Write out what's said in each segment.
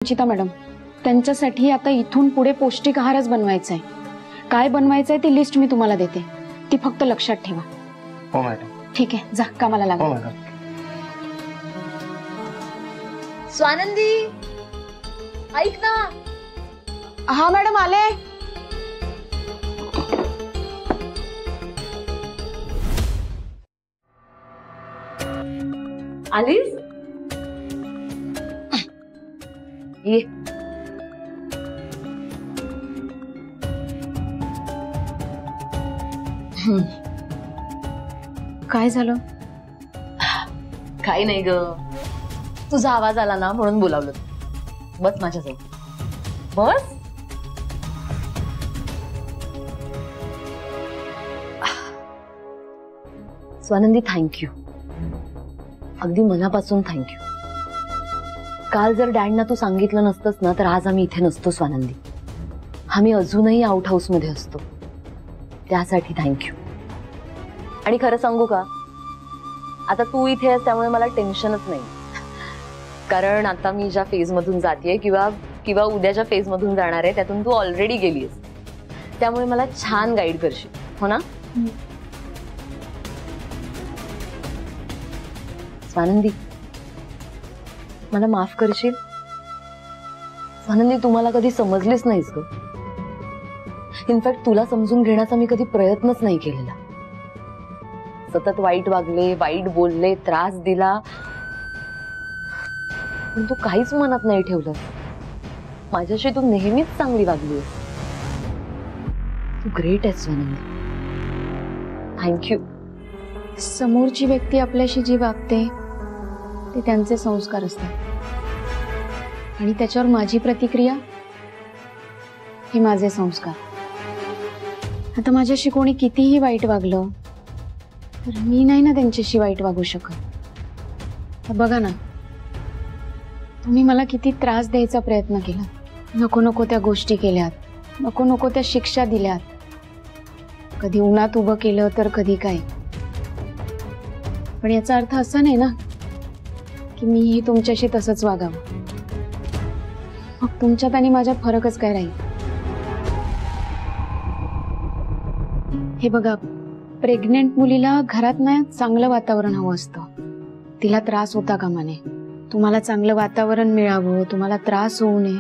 चिता मॅडम, त्यांच्यासाठी आता इथून पुढे पौष्टिक आहारच बनवायचा आहे। काय बनवायचं आहे ती लिस्ट मी तुम्हाला देते, ती फक्त लक्षात ठेवा। हो मॅडम। ठीक आहे, जा कामाला लागा। हो मॅडम। स्वानंदी, ऐक ना। हा मॅडम, आले। आलीस? ये। काय झालं? काही नाही ग, तुझा आवाज आला ना म्हणून बोलावलं। बस माझ्याजवळ बस। स्वानंदी, थँक्यू, अगदी मनापासून थँक्यू। काल जर डॅडना तू सांगितलं नसतंस ना तर आज आम्ही इथे नसतो स्वानंदी। आम्ही अजूनही आउट हाऊस मध्ये असतो, त्यासाठी थँक्यू। आणि खरं सांगू का, आता तू इथे आहेस त्यामुळे मला टेन्शनच नाही, कारण आता मी ज्या फेज मधून जातेय किंवा उद्याच्या फेज मधून जाणार आहे त्यातून तू ऑलरेडी गेलीस, त्यामुळे मला छान गाईड करशील, हो ना? स्वानंदी, मला माफ करशील? स्वानंदी, तू मला कधी समजलीच नाहीस ग। इनफॅक्ट तुला समजून घेण्याचा मी कधी प्रयत्नच नाही केलेला। सतत वाईट वागले, वाईट बोलले, त्रास दिला, पण तू काहीच मनात नाही ठेवलं। माझ्याशी तू नेहमीच चांगली वागलीस। तू ग्रेट आहेस स्वानंदी, थँक्यू। समोरची व्यक्ती आपल्याशी जी वागते ते त्यांचे संस्कार असतात, आणि त्याच्यावर माझी प्रतिक्रिया हे माझे संस्कार। आता माझ्याशी कोणी कितीही वाईट वागलं तर मी नाही ना त्यांच्याशी वाईट वागू शकत। बघा ना, तुम्ही मला किती त्रास द्यायचा प्रयत्न केला, नको नको त्या गोष्टी केल्यात, नको नको त्या शिक्षा दिल्यात, कधी उन्हात उभं केलं तर कधी काय। पण याचा अर्थ असा नाही ना की मीही तुमच्याशी तसंच वागावं। मग तुमच्यात आणि माझ्यात फरकच काय राहील? हे बघा, प्रेग्नेंट मुलीला घरात ना चांगलं वातावरण हवं असतं, तिला त्रास होता कामा नये। तुम्हाला चांगलं वातावरण मिळावं, तुम्हाला त्रास होऊ नये,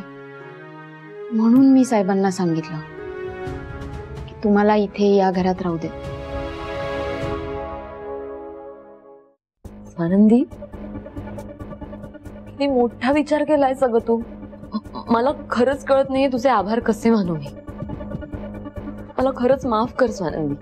म्हणून मी साहेबांना सांगितलं की तुम्हाला इथे या घरात राहू दे। स्वानंदी, किती मोठा विचार केलाय सगळं तू। मला खरंच कळत नाहीये तुझे आभार कसे मानू मी। मला खरंच माफ कर स्वानंदी।